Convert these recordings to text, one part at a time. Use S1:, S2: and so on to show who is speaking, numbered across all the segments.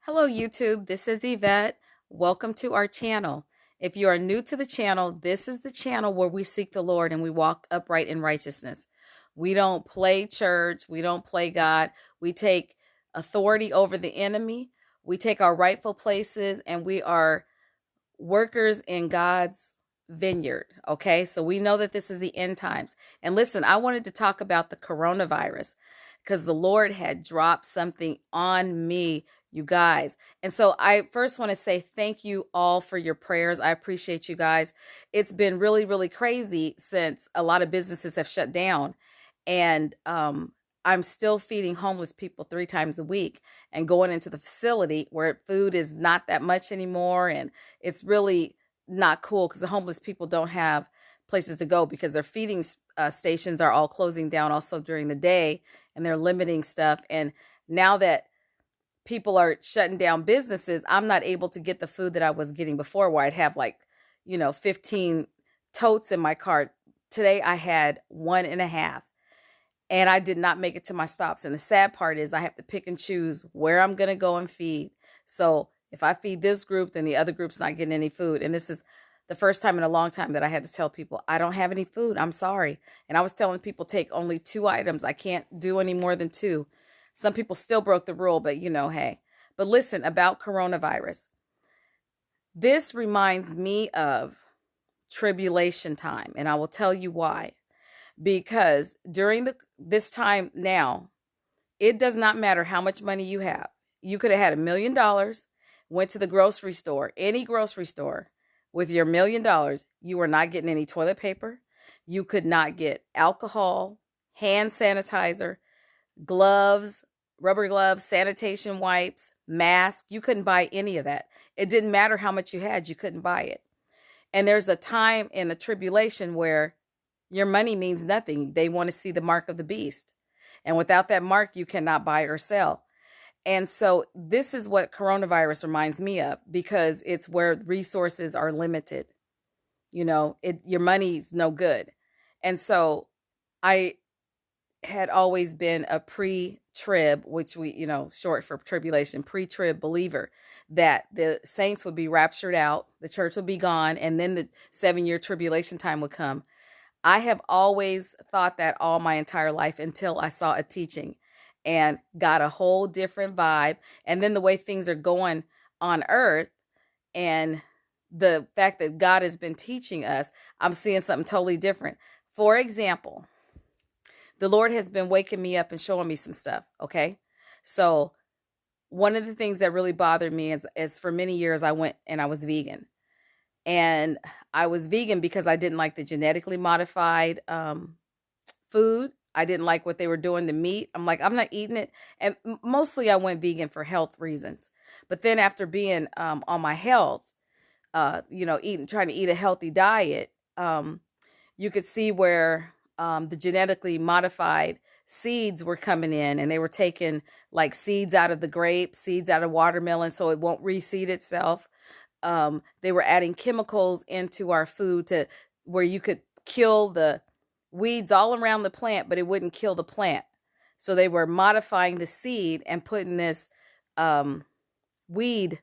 S1: Hello YouTube, this is Yvette. Welcome to our channel. If you are new to the channel, this is the channel where we seek the Lord and we walk upright in righteousness. We don't play church, we don't play God. We take authority over the enemy. We take our rightful places and we are workers in God's vineyard. Okay, so we know that this is the end times. And listen, I wanted to talk about the coronavirus because the Lord had dropped something on me, you guys. And so I first want to say thank you all for your prayers. I appreciate you guys. It's been really, really crazy since a lot of businesses have shut down. And I'm still feeding homeless people 3 times a week and going into the facility where food is not that much anymore. And it's really not cool because the homeless people don't have places to go because their feeding stations are all closing down also during the day, and they're limiting stuff. And now that people are shutting down businesses, I'm not able to get the food that I was getting before, where I'd have 15 totes in my cart. Today I had 1.5, and I did not make it to my stops. And the sad part is I have to pick and choose where I'm going to go and feed. So if I feed this group, then the other group's not getting any food. And this is the first time in a long time that I had to tell people, I don't have any food. I'm sorry. And I was telling people, take only 2 items. I can't do any more than 2. Some people still broke the rule, but hey. But listen, about coronavirus. This reminds me of tribulation time, and I will tell you why. Because during this time now, it does not matter how much money you have. You could have had $1 million, went to the grocery store, any grocery store, with your $1 million. You were not getting any toilet paper. You could not get alcohol, hand sanitizer, gloves, rubber gloves, sanitation wipes, masks. You couldn't buy any of that. It didn't matter how much you had. You couldn't buy it. And there's a time in the tribulation where your money means nothing. They want to see the mark of the beast. And without that mark, you cannot buy or sell. And so this is what coronavirus reminds me of, because it's where resources are limited. Your money's no good. And so I had always been a pre-trib, which we, short for tribulation, pre-trib believer, that the saints would be raptured out, the church would be gone, and then the 7-year tribulation time would come. I have always thought that all my entire life until I saw a teaching and got a whole different vibe. And then the way things are going on earth and the fact that God has been teaching us, I'm seeing something totally different. For example, the Lord has been waking me up and showing me some stuff, okay? So one of the things that really bothered me is for many years I went and I was vegan. And I was vegan because I didn't like the genetically modified food. I didn't like what they were doing to meat. I'm like, I'm not eating it. And mostly I went vegan for health reasons. But then after being on my health, trying to eat a healthy diet, you could see where the genetically modified seeds were coming in, and they were taking like seeds out of the grape, seeds out of watermelon, so it won't reseed itself. They were adding chemicals into our food to where you could kill the weeds all around the plant, but it wouldn't kill the plant. So they were modifying the seed and putting this weed.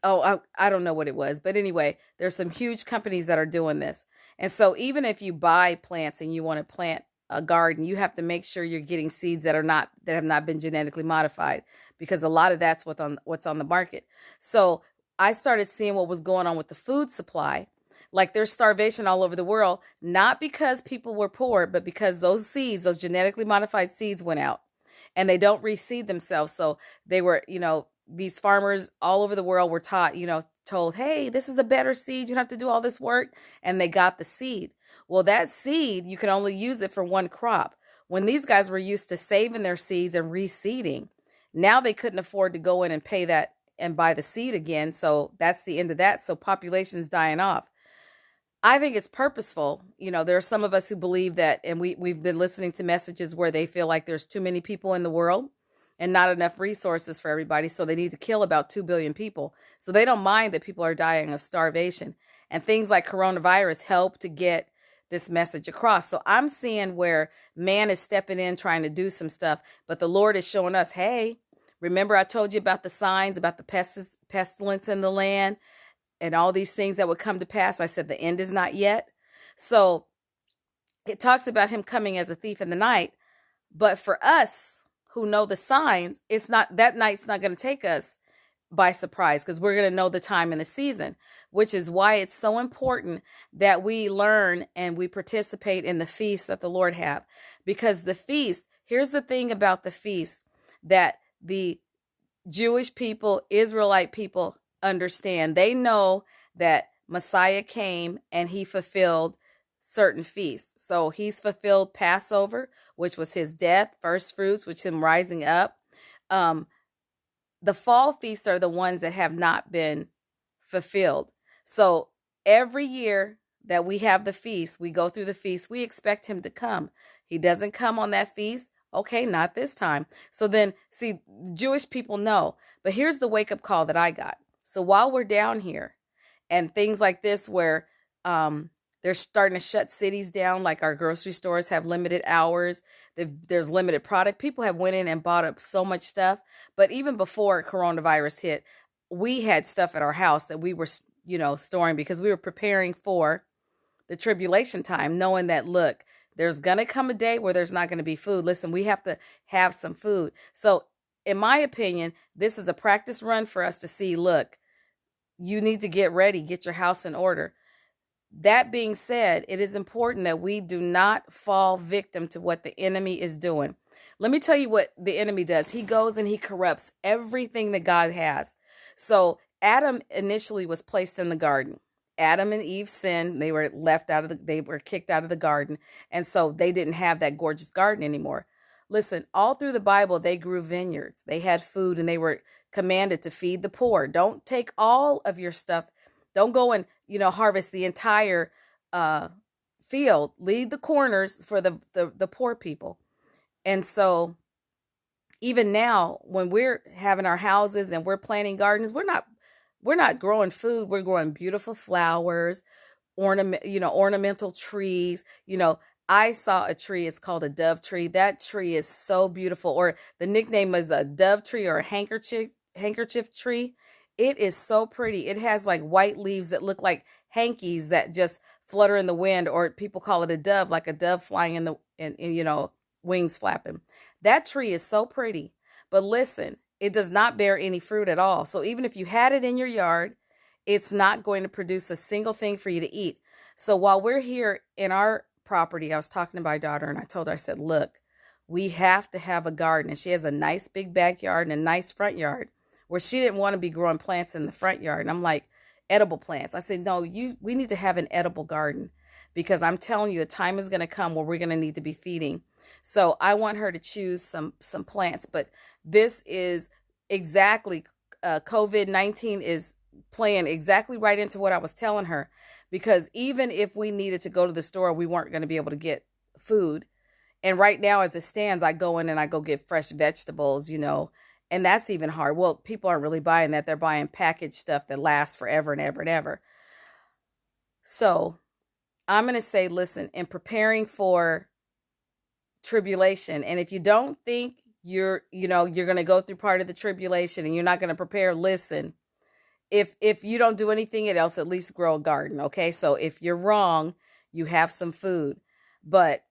S1: Oh, I don't know what it was. But anyway, there's some huge companies that are doing this. And so even if you buy plants and you want to plant a garden, you have to make sure you're getting seeds that have not been genetically modified, because a lot of that's what's on the market. So I started seeing what was going on with the food supply. Like there's starvation all over the world, not because people were poor, but because those seeds, those genetically modified seeds went out and they don't reseed themselves. So they were, these farmers all over the world were told, hey, this is a better seed. You don't have to do all this work. And they got the seed. Well, that seed, you can only use it for one crop. When these guys were used to saving their seeds and reseeding, now they couldn't afford to go in and pay that and buy the seed again. So that's the end of that. So population's dying off. I think it's purposeful. There are some of us who believe that, and we've been listening to messages where they feel like there's too many people in the world and not enough resources for everybody. So they need to kill about 2 billion people. So they don't mind that people are dying of starvation. And things like coronavirus help to get this message across. So I'm seeing where man is stepping in, trying to do some stuff, but the Lord is showing us, hey, Remember, I told you about the signs, about the pestilence in the land and all these things that would come to pass. I said the end is not yet. So it talks about him coming as a thief in the night. But for us who know the signs, it's not, that night's not going to take us by surprise, because we're going to know the time and the season, which is why it's so important that we learn and we participate in the feast that the Lord have. Because the feast, here's the thing about the feast that the Jewish people, Israelite people understand. They know that Messiah came and he fulfilled certain feasts. So he's fulfilled Passover, which was his death, first fruits, which is him rising up. The fall feasts are the ones that have not been fulfilled. So every year that we have the feast, we go through the feast, we expect him to come. He doesn't come on that feast. Okay, not this time. So then, see, Jewish people know. But here's the wake-up call that I got. So while we're down here and things like this where they're starting to shut cities down, like our grocery stores have limited hours, there's limited product. People have went in and bought up so much stuff. But even before coronavirus hit, we had stuff at our house that we were, storing because we were preparing for the tribulation time, knowing that, look, there's going to come a day where there's not going to be food. Listen, we have to have some food. So in my opinion, this is a practice run for us to see, look, you need to get ready, get your house in order. That being said, it is important that we do not fall victim to what the enemy is doing. Let me tell you what the enemy does. He goes and he corrupts everything that God has. So Adam initially was placed in the garden. Adam and Eve sinned. They were they were kicked out of the garden. And so they didn't have that gorgeous garden anymore. Listen, all through the Bible, they grew vineyards. They had food and they were commanded to feed the poor. Don't take all of your stuff. Don't go and, harvest the entire field. Leave the corners for the poor people. And so even now, when we're having our houses and we're planting gardens, we're not growing food. We're growing beautiful flowers, ornamental trees. I saw a tree. It's called a dove tree. That tree is so beautiful. Or the nickname is a dove tree or a handkerchief tree. It is so pretty. It has like white leaves that look like hankies that just flutter in the wind, or people call it a dove, like a dove flying in wings flapping. That tree is so pretty. But listen, it does not bear any fruit at all. So even if you had it in your yard, it's not going to produce a single thing for you to eat. So while we're here in our property, I was talking to my daughter and I told her, I said, look, we have to have a garden. And she has a nice big backyard and a nice front yard where she didn't want to be growing plants in the front yard. And I'm like, edible plants. I said, no, we need to have an edible garden, because I'm telling you, a time is going to come where we're going to need to be feeding. So I want her to choose some plants. But this is exactly, COVID-19 is playing exactly right into what I was telling her, because even if we needed to go to the store, we weren't going to be able to get food. And right now, as it stands, I go in and I go get fresh vegetables, and that's even hard. Well, people aren't really buying that. They're buying packaged stuff that lasts forever and ever and ever. So I'm going to say, listen, in preparing for tribulation, and if you don't think you're going to go through part of the tribulation and you're not going to prepare, listen, if you don't do anything else, at least grow a garden. Okay. So if you're wrong, you have some food. But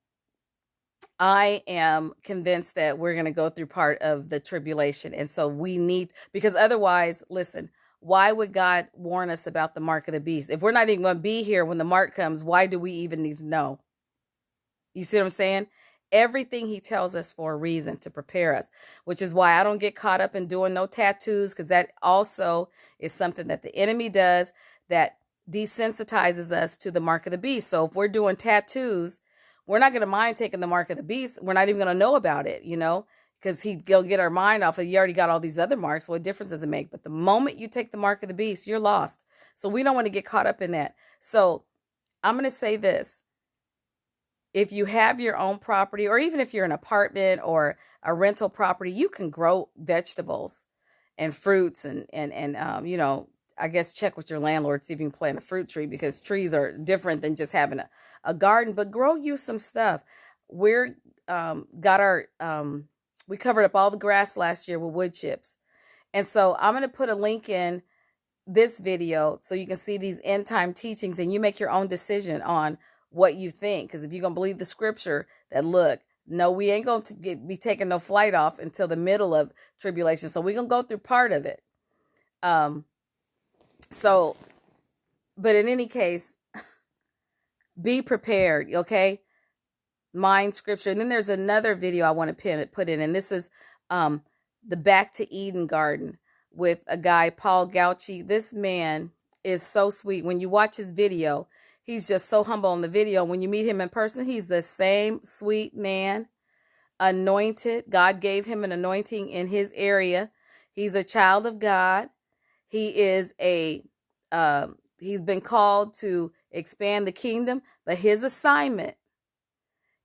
S1: I am convinced that we're going to go through part of the tribulation. And so we need, because otherwise, listen, why would God warn us about the mark of the beast? If we're not even going to be here when the mark comes, why do we even need to know? You see what I'm saying? Everything he tells us for a reason, to prepare us, which is why I don't get caught up in doing no tattoos, because that also is something that the enemy does that desensitizes us to the mark of the beast. So if we're doing tattoos, we're not going to mind taking the mark of the beast. We're not even going to know about it, because he'll get our mind off of, you already got all these other marks. What difference does it make? But the moment you take the mark of the beast, you're lost. So we don't want to get caught up in that. So I'm going to say this. If you have your own property, or even if you're an apartment or a rental property, you can grow vegetables and fruits and I guess check with your landlord, see if you can plant a fruit tree, because trees are different than just having a garden. But grow you some stuff. We're got our We covered up all the grass last year with wood chips. And so I'm going to put a link in this video so you can see these end time teachings and you make your own decision on what you think. Because if you're going to believe the scripture that, look, no, we ain't going to be taking no flight off until the middle of tribulation. So we're going to go through part of it. But in any case, be prepared, okay? Mind scripture. And then there's another video I want to put in, and this is the Back to Eden Garden with a guy, Paul Gauchi. This man is so sweet. When you watch his video, he's just so humble on the video. When you meet him in person, he's the same sweet man, anointed. God gave him an anointing in his area. He's a child of God. He is he's been called to expand the kingdom, but his assignment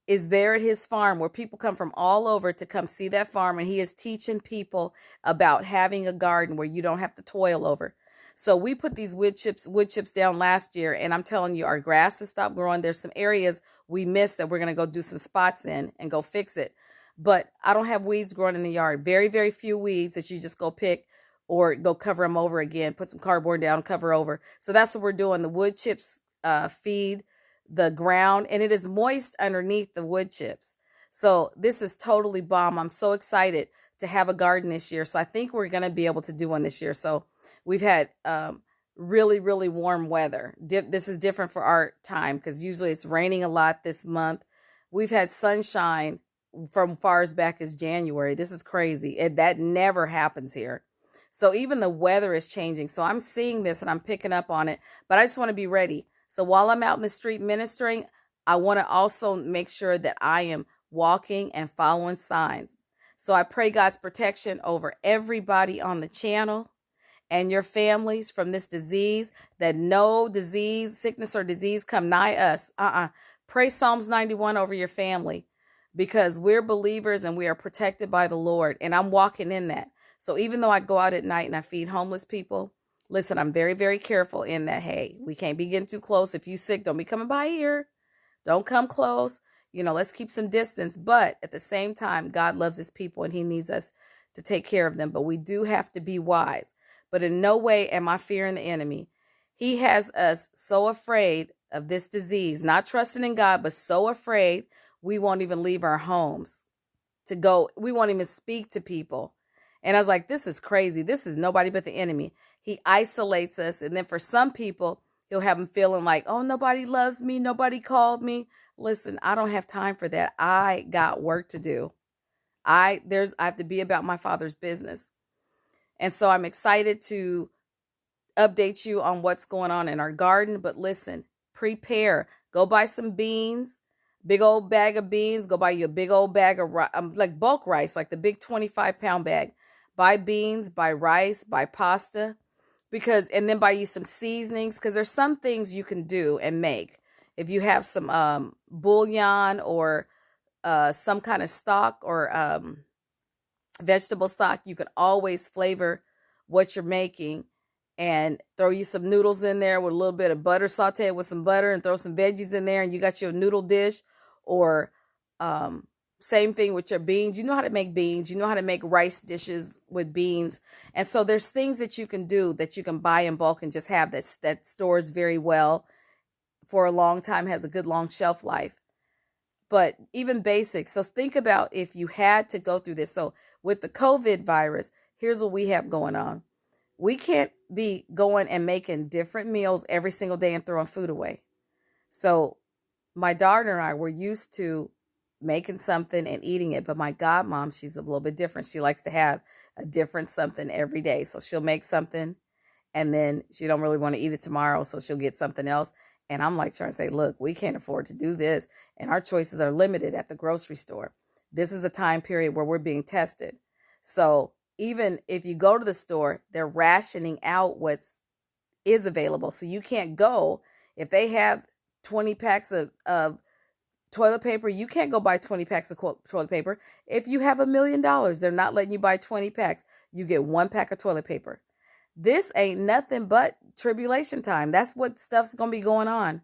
S1: is there at his farm where people come from all over to come see that farm. And he is teaching people about having a garden where you don't have to toil over. So we put these wood chips down last year, and I'm telling you, our grass has stopped growing. There's some areas we missed that we're going to go do some spots in and go fix it. But I don't have weeds growing in the yard. Very, very few weeds that you just go pick or go cover them over again, put some cardboard down, cover over. So that's what we're doing. The wood chips feed the ground, and it is moist underneath the wood chips. So this is totally bomb. I'm so excited to have a garden this year. So I think we're going to be able to do one this year. So we've had really, really warm weather. This is different for our time because usually it's raining a lot this month. We've had sunshine from far as back as January. This is crazy. That never happens here. So even the weather is changing. So I'm seeing this and I'm picking up on it, but I just want to be ready. So while I'm out in the street ministering, I want to also make sure that I am walking and following signs. So I pray God's protection over everybody on the channel and your families from this disease, that no disease, sickness or disease come nigh us. Pray Psalms 91 over your family because we're believers and we are protected by the Lord. And I'm walking in that. So even though I go out at night and I feed homeless people, listen, I'm very, very careful in that. Hey, we can't be getting too close. If you're sick, don't be coming by here. Don't come close. Let's keep some distance. But at the same time, God loves his people and he needs us to take care of them. But we do have to be wise. But in no way am I fearing the enemy. He has us so afraid of this disease, not trusting in God, but so afraid we won't even leave our homes to go. We won't even speak to people. And I was like, this is crazy. This is nobody but the enemy. He isolates us. And then for some people, he'll have them feeling like, oh, nobody loves me. Nobody called me. Listen, I don't have time for that. I got work to do. I have to be about my Father's business. And so I'm excited to update you on what's going on in our garden. But listen, prepare. Go buy some beans, big old bag of beans. Go buy you a big old bag of like bulk rice, like the big 25-pound bag. Buy beans, buy rice, buy pasta, and then buy you some seasonings, because there's some things you can do and make. If you have some bouillon or some kind of stock or vegetable stock, you can always flavor what you're making and throw you some noodles in there with a little bit of butter, saute it with some butter and throw some veggies in there and you got your noodle dish. Or same thing with your beans. You know how to make beans. You know how to make rice dishes with beans. And so there's things that you can do that you can buy in bulk and just have that stores very well for a long time, has a good long shelf life. But even basics. So think about if you had to go through this. So with the COVID virus, here's what we have going on. We can't be going and making different meals every single day and throwing food away. So my daughter and I were used to making something and eating it. But my godmom, she's a little bit different. She likes to have a different something every day. So she'll make something and then she don't really want to eat it tomorrow. So she'll get something else. And I'm like trying to say, look, we can't afford to do this. And our choices are limited at the grocery store. This is a time period where we're being tested. So even if you go to the store, they're rationing out what is available. So you can't go. If they have 20 packs of toilet paper, you can't go buy 20 packs of toilet paper. If you have $1 million, they're not letting you buy 20 packs. You get 1 pack of toilet paper. This ain't nothing but tribulation time. That's what stuff's going to be going on.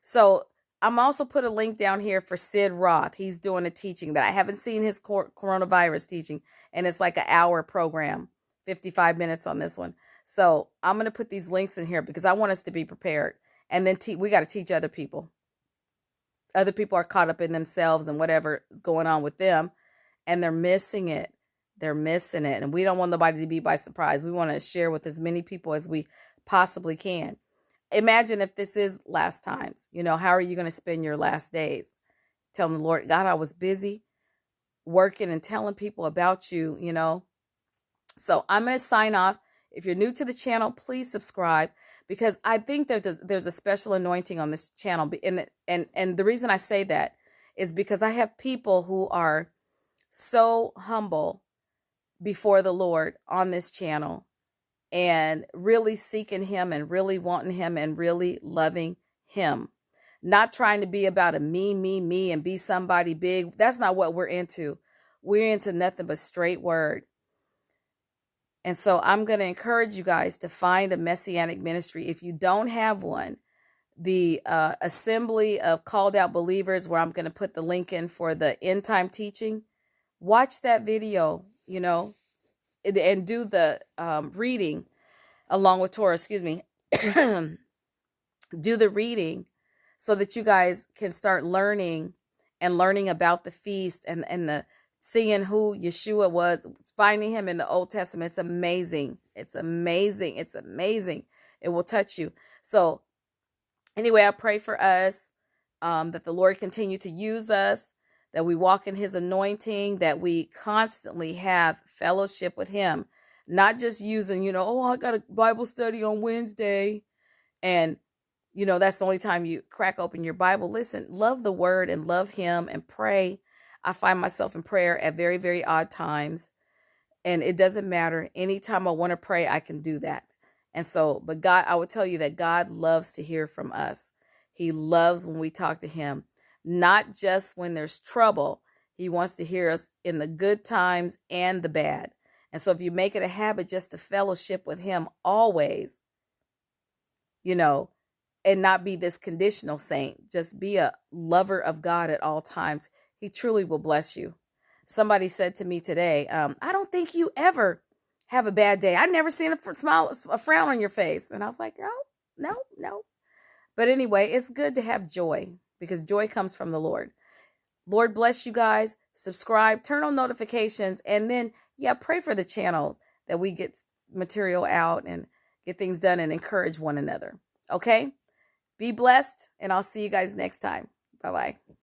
S1: So I'm also put a link down here for Sid Roth. He's doing a teaching that I haven't seen his coronavirus teaching, and it's like an hour program, 55 minutes on this one. So I'm going to put these links in here because I want us to be prepared. And then we got to teach other people. Other people are caught up in themselves and whatever is going on with them, and they're missing it. They're missing it. And we don't want nobody to be by surprise. We want to share with as many people as we possibly can. Imagine if this is last times. You know, how are you going to spend your last days? Telling the Lord, God, I was busy working and telling people about you, you know. So I'm going to sign off. If you're new to the channel, please subscribe, because I think there's a special anointing on this channel. And the reason I say that is because I have people who are so humble before the Lord on this channel, and really seeking him and really wanting him and really loving him. Not trying to be about a me, and be somebody big. That's not what we're into. We're into nothing but straight word. And so I'm going to encourage you guys to find a messianic ministry. If you don't have one, the Assembly of Called Out Believers, where I'm going to put the link in for the end time teaching, watch that video, you know, and do the reading along with Torah, do the reading so that you guys can start learning about the feast and the seeing who Yeshua was, finding him in the Old Testament. It's amazing. It's amazing. It's amazing. It will touch you. So anyway, I pray for us, that the Lord continue to use us, that we walk in his anointing, that we constantly have fellowship with him, not just using, you know, oh, I got a Bible study on Wednesday, and, you know, that's the only time you crack open your Bible. Listen, love the word and love him and pray. I find myself in prayer at very, very odd times, and it doesn't matter. Anytime I want to pray, I can do that. And so, but God, I would tell you that God loves to hear from us. He loves when we talk to him, not just when there's trouble. He wants to hear us in the good times and the bad. And so if you make it a habit just to fellowship with him always, you know, and not be this conditional saint, just be a lover of God at all times, he truly will bless you. Somebody said to me today, I don't think you ever have a bad day. I've never seen a frown on your face. And I was like, no. But anyway, it's good to have joy, because joy comes from the Lord. Lord bless you guys. Subscribe, turn on notifications, and then, pray for the channel that we get material out and get things done and encourage one another. Okay? Be blessed, and I'll see you guys next time. Bye-bye.